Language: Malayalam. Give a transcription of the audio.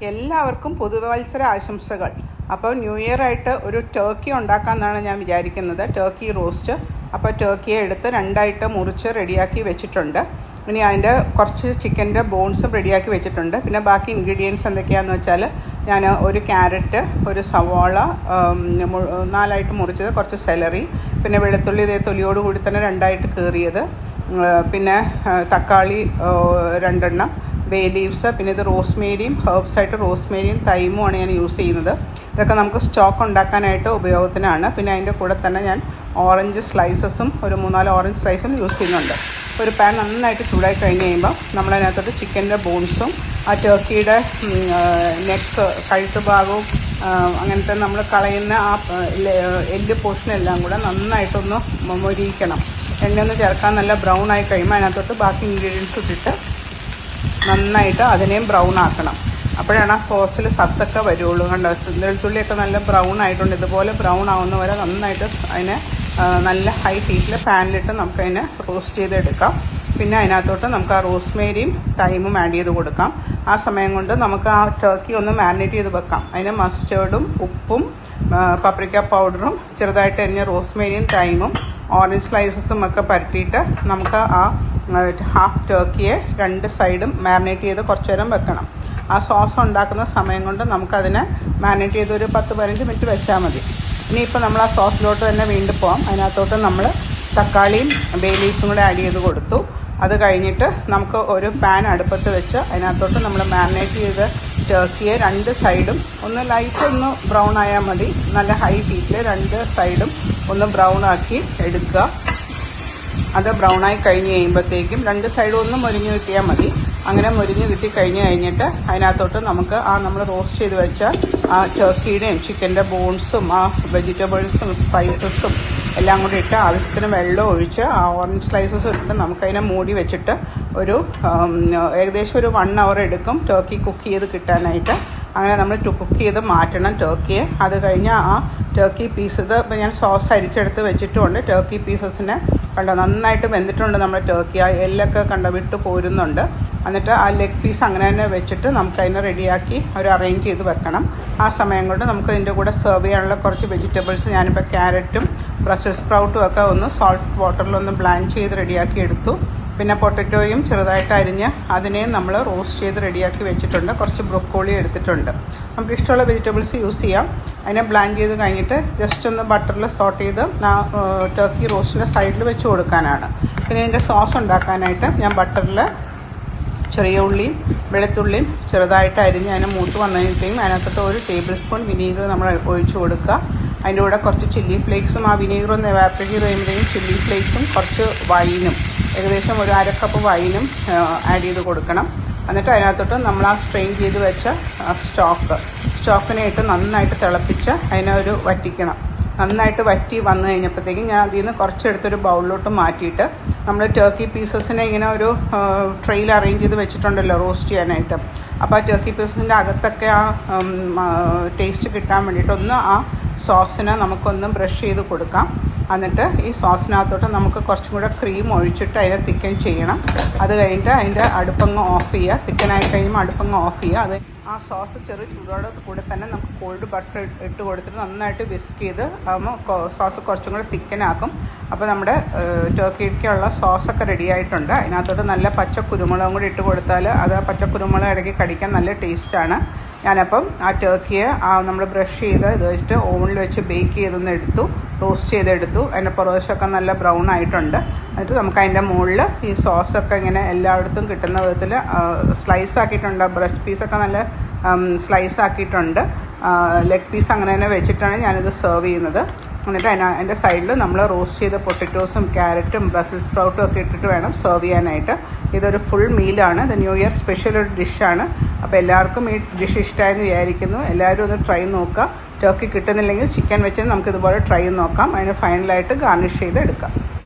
എല്ലാവർക്കും പുതുവത്സര ആശംസകൾ. അപ്പോൾ ന്യൂ ഇയർ ആയിട്ട് ഒരു ടർക്കി ഉണ്ടാക്കാമെന്നാണ് ഞാൻ വിചാരിക്കുന്നത്, ടർക്കി റോസ്റ്റ്. അപ്പോൾ ടർക്കിയെ എടുത്ത് രണ്ടായിട്ട് മുറിച്ച് റെഡിയാക്കി വെച്ചിട്ടുണ്ട്. ഇനി അതിൻ്റെ കുറച്ച് ചിക്കൻ്റെ ബോൺസും റെഡിയാക്കി വെച്ചിട്ടുണ്ട്. പിന്നെ ബാക്കി ഇൻഗ്രീഡിയൻസ് എന്തൊക്കെയാണെന്ന് വെച്ചാൽ ഞാൻ ഒരു ക്യാരറ്റ്, ഒരു സവാള 4ആയിട്ട് മുറിച്ചത്, കുറച്ച് സെലറി, പിന്നെ വെളുത്തുള്ളി ഇതേ തൊലിയോട് കൂടി തന്നെ രണ്ടായിട്ട് കീറിയത്, പിന്നെ തക്കാളി 2 എണ്ണം, ബേ ലീവ്സ്, പിന്നെ ഇത് റോസ്മേരിയും ഹെർബ്സായിട്ട് റോസ്മേരിയും തൈമുമാണ് ഞാൻ യൂസ് ചെയ്യുന്നത്. ഇതൊക്കെ നമുക്ക് സ്റ്റോക്ക് ഉണ്ടാക്കാനായിട്ട് ഉപയോഗത്തിനാണ്. പിന്നെ അതിൻ്റെ കൂടെ തന്നെ ഞാൻ ഓറഞ്ച് സ്ലൈസസും ഒരു 3-4 ഓറഞ്ച് സ്ലൈസും യൂസ് ചെയ്യുന്നുണ്ട്. ഒരു പാൻ നന്നായിട്ട് ചൂടായി കഴിഞ്ഞ് കഴിയുമ്പോൾ നമ്മളതിനകത്തോട്ട് ചിക്കൻ്റെ ബോൺസും ആ ടർക്കിയുടെ നെക്ക്, കഴുത്ത് ഭാഗവും അങ്ങനത്തെ നമ്മൾ കളയുന്ന ആ എല്ല് പോർഷനെല്ലാം കൂടെ നന്നായിട്ടൊന്ന് മൊരിയിക്കണം. എണ്ണയൊന്ന് ചേർക്കാൻ നല്ല ബ്രൗൺ ആയി കഴിയുമ്പോൾ അതിനകത്തോട്ട് ബാക്കി ഇൻഗ്രീഡിയൻസ് ഇട്ടിട്ട് നന്നായിട്ട് അതിനെയും ബ്രൗൺ ആക്കണം. അപ്പോഴാണ് ആ സോസിൽ സത്തൊക്കെ വരുള്ളൂ. കണ്ടോ, വെളുത്തുള്ളിയൊക്കെ നല്ല ബ്രൗൺ ആയിട്ടുണ്ട്. ഇതുപോലെ ബ്രൗൺ ആവുന്ന വരെ നന്നായിട്ട് അതിനെ നല്ല ഹൈ ഹീറ്റിൽ പാനിലിട്ട് നമുക്കതിനെ റോസ്റ്റ് ചെയ്തെടുക്കാം. പിന്നെ അതിനകത്തോട്ട് നമുക്ക് ആ റോസ്മേരിയും തൈമും ആഡ് ചെയ്ത് കൊടുക്കാം. ആ സമയം കൊണ്ട് നമുക്ക് ആ ടർക്കി ഒന്ന് മാരിനേറ്റ് ചെയ്ത് വെക്കാം. അതിന് മസ്റ്റേർഡും ഉപ്പും പപ്രിക്ക പൗഡറും ചെറുതായിട്ട് അരിഞ്ഞ റോസ്മേരിയും തൈമും ഓറഞ്ച് സ്ലൈസസും ഒക്കെ പരട്ടിയിട്ട് നമുക്ക് ആ ഹാഫ് ടർക്കിയെ 2 സൈഡും മാരിനേറ്റ് ചെയ്ത് കുറച്ച് നേരം വെക്കണം. ആ സോസ് ഉണ്ടാക്കുന്ന സമയം കൊണ്ട് നമുക്കതിനെ മാരിനേറ്റ് ചെയ്ത് ഒരു 10-15 മിനിറ്റ് വെച്ചാൽ മതി. ഇനിയിപ്പോൾ നമ്മൾ ആ സോസിലോട്ട് തന്നെ വീണ്ടും പോകാം. അതിനകത്തോട്ട് നമ്മൾ തക്കാളിയും ബേ ലീവ്സും കൂടെ ആഡ് ചെയ്ത് കൊടുത്തു. അത് കഴിഞ്ഞിട്ട് നമുക്ക് ഒരു പാൻ അടുപ്പത്ത് വെച്ച് അതിനകത്തോട്ട് നമ്മൾ മാരിനേറ്റ് ചെയ്ത് ടർക്കിയെ 2 സൈഡും ഒന്ന് ലൈറ്റ് ഒന്ന് ബ്രൗൺ ആയാൽ മതി. നല്ല ഹൈ ഹീറ്റിൽ 2 സൈഡും ഒന്ന് ബ്രൗൺ ആക്കി എടുക്കുക. അത് ബ്രൗണായി കഴിഞ്ഞ് കഴിയുമ്പോഴത്തേക്കും 2 സൈഡും ഒന്ന് മൊരിഞ്ഞ് കിട്ടിയാൽ മതി. അങ്ങനെ മൊരിഞ്ഞ് കിട്ടി കഴിഞ്ഞിട്ട് അതിനകത്തോട്ട് നമുക്ക് ആ നമ്മൾ റോസ്റ്റ് ചെയ്ത് വെച്ച ആ ടർക്കിയുടെയും ചിക്കൻ്റെ ബോൺസും ആ വെജിറ്റബിൾസും സ്പൈസസും എല്ലാം കൂടി ഇട്ട് ആവശ്യത്തിന് വെള്ളം ഒഴിച്ച് ആ ഓറഞ്ച് സ്ലൈസസ് ഇട്ടിട്ട് നമുക്കതിനെ മൂടി വെച്ചിട്ട് ഒരു ഏകദേശം ഒരു 1 hour എടുക്കും ടർക്കി കുക്ക് ചെയ്ത് കിട്ടാനായിട്ട്. അങ്ങനെ നമ്മൾ കുക്ക് ചെയ്ത് മാറ്റണം ടർക്കിയെ. അത് കഴിഞ്ഞ് ആ ടർക്കി പീസ്, ഇത് ഇപ്പം ഞാൻ സോസ് അരിച്ചെടുത്ത് വെച്ചിട്ടുമുണ്ട്. ടർക്കി പീസസിനെ കണ്ടോ നന്നായിട്ട് വെന്തിട്ടുണ്ട് നമ്മുടെ ടർക്കി. ആ എല്ലൊക്കെ കണ്ടോ വിട്ട് പോരുന്നുണ്ട്. എന്നിട്ട് ആ ലെഗ് പീസ് അങ്ങനെ തന്നെ വെച്ചിട്ട് നമുക്കതിനെ റെഡിയാക്കി ഒരു അറേഞ്ച് ചെയ്ത് വെക്കണം. ആ സമയം കൊണ്ട് നമുക്ക് ഇതിൻ്റെ കൂടെ സെർവ് ചെയ്യാനുള്ള കുറച്ച് വെജിറ്റബിൾസ്, ഞാനിപ്പോൾ ക്യാരറ്റും ബ്രസൽസ് സ്പ്രൗട്ടും ഒക്കെ ഒന്ന് സോൾട്ട് വാട്ടറിലൊന്ന് ബ്ലാൻഡ് ചെയ്ത് റെഡിയാക്കി എടുത്തു. പിന്നെ പൊട്ടറ്റോയും ചെറുതായിട്ട് അരിഞ്ഞ് അതിനെയും നമ്മൾ റോസ്റ്റ് ചെയ്ത് റെഡിയാക്കി വെച്ചിട്ടുണ്ട്. കുറച്ച് ബ്രൊക്കോളി എടുത്തിട്ടുണ്ട്. നമുക്ക് ഇഷ്ടമുള്ള വെജിറ്റബിൾസ് യൂസ് ചെയ്യാം. അതിനെ ബ്ലാൻഡ് ചെയ്ത് കഴിഞ്ഞിട്ട് ജസ്റ്റ് ഒന്ന് ബട്ടറിൽ സോട്ട് ചെയ്ത് ടർക്കി റോസ്റ്റിൻ്റെ സൈഡിൽ വെച്ച് കൊടുക്കാനാണ്. പിന്നെ ഇതിൻ്റെ സോസ് ഉണ്ടാക്കാനായിട്ട് ഞാൻ ബട്ടറിൽ ചെറിയ ഉള്ളിയും വെളുത്തുള്ളിയും ചെറുതായിട്ട് അരിഞ്ഞ് അതിനെ മൂത്ത് വന്നതിനേക്കും അതിനകത്തോട്ട് 1 ടേബിൾ സ്പൂൺ വിനീഗർ നമ്മൾ ഒഴിച്ച് കൊടുക്കുക. അതിൻ്റെ കൂടെ കുറച്ച് ചില്ലി ഫ്ലേക്സും, ആ വിനീഗർ ഒന്ന് എവാപ്പറേറ്റ് ചെയ്ത് കഴിയുമ്പോഴേക്കും ചില്ലി ഫ്ലേക്സും കുറച്ച് വൈനും, ഏകദേശം ഒരു 1/2 കപ്പ് വൈനും ആഡ് ചെയ്ത് കൊടുക്കണം. എന്നിട്ട് അതിനകത്തോട്ട് നമ്മൾ ആ സ്ട്രെയിൻ ചെയ്ത് വെച്ച സ്റ്റോക്കിനെ ഇട്ട് നന്നായിട്ട് തിളപ്പിച്ച് അതിനെ ഒരു വറ്റിക്കണം. നന്നായിട്ട് വറ്റി വന്നു കഴിഞ്ഞപ്പോഴത്തേക്കും ഞാൻ അതിൽ നിന്ന് കുറച്ചെടുത്തൊരു ബൗളിലോട്ട് മാറ്റിയിട്ട് നമ്മൾ ടർക്കി പീസസിനെ ഇങ്ങനെ ഒരു ട്രെയിൽ അറേഞ്ച് ചെയ്ത് വെച്ചിട്ടുണ്ടല്ലോ റോസ്റ്റ് ചെയ്യാനായിട്ട്. അപ്പോൾ ആ ടർക്കി പീസസിൻ്റെ അകത്തൊക്കെ ആ ടേസ്റ്റ് കിട്ടാൻ വേണ്ടിയിട്ട് ഒന്ന് ആ സോസിനെ നമുക്കൊന്ന് ബ്രഷ് ചെയ്ത് കൊടുക്കാം. എന്നിട്ട് ഈ സോസിനകത്തോട്ട് നമുക്ക് കുറച്ചും കൂടെ ക്രീം ഒഴിച്ചിട്ട് അതിനെ തിക്കൻ ചെയ്യണം. അത് കഴിഞ്ഞിട്ട് അതിൻ്റെ അടുപ്പങ്ങ് ഓഫ് ചെയ്യുക. തിക്കനായി കഴിയുമ്പോൾ അടുപ്പങ്ങ് ഓഫ് ചെയ്യുക. അത് ആ സോസ് ചെറു ചൂടോടെ കൂടെ തന്നെ നമുക്ക് കോൾഡ് ബട്ടർ ഇട്ട് കൊടുത്തിട്ട് നന്നായിട്ട് വിസ്ക് ചെയ്ത് സോസ് കുറച്ചും കൂടെ തിക്കനാക്കും. അപ്പോൾ നമ്മുടെ ടർക്കിക്കുള്ള സോസൊക്കെ റെഡി ആയിട്ടുണ്ട്. അതിനകത്തോട്ട് നല്ല പച്ച കുരുമുളകും കൂടി ഇട്ട് കൊടുത്താൽ അത് ആ പച്ച കുരുമുളക് ഇടയ്ക്ക് കടിക്കാൻ നല്ല ടേസ്റ്റാണ്. ഞാനപ്പം ആ ടർക്കിയെ നമ്മൾ ബ്രഷ് ചെയ്ത് ഇത് വെച്ചിട്ട് ഓവനിൽ വെച്ച് ബേക്ക് ചെയ്തൊന്ന് എടുത്തു, റോസ്റ്റ് ചെയ്തെടുത്തു. അതിൻ്റെ പുറവശമൊക്കെ നല്ല ബ്രൗൺ ആയിട്ടുണ്ട്. എന്നിട്ട് നമുക്ക് അതിൻ്റെ മുകളിൽ ഈ സോസൊക്കെ ഇങ്ങനെ എല്ലായിടത്തും കിട്ടുന്ന വിധത്തിൽ സ്ലൈസ് ആക്കിയിട്ടുണ്ട്. ബ്രസ്റ്റ് പീസൊക്കെ നല്ല സ്ലൈസ് ആക്കിയിട്ടുണ്ട്. ലെഗ് പീസ് അങ്ങനെ തന്നെ വെച്ചിട്ടാണ് ഞാനിത് സെർവ് ചെയ്യുന്നത്. എന്നിട്ട് അതിൻ്റെ സൈഡിൽ നമ്മൾ റോസ്റ്റ് ചെയ്ത പൊട്ടറ്റോസും ക്യാരറ്റും ബ്രസൽസ് സ്പ്രൗട്ടും ഒക്കെ ഇട്ടിട്ട് വേണം സെർവ് ചെയ്യാനായിട്ട്. ഇതൊരു ഫുൾ മീലാണ്. ഇത് ന്യൂ ഇയർ സ്പെഷ്യൽ ഒരു ഡിഷാണ്. അപ്പോൾ എല്ലാവർക്കും ഈ ഡിഷ് ഇഷ്ടമായെന്ന് വിചാരിക്കുന്നു. എല്ലാവരും ഒന്ന് ട്രൈ നോക്കുക. ടർക്കി കിട്ടുന്നില്ലെങ്കിൽ ചിക്കൻ വെച്ച് നമുക്കിതുപോലെ ട്രൈ നോക്കാം. അതിന് ഫൈനലായിട്ട് ഗാർണിഷ് ചെയ്ത് എടുക്കാം.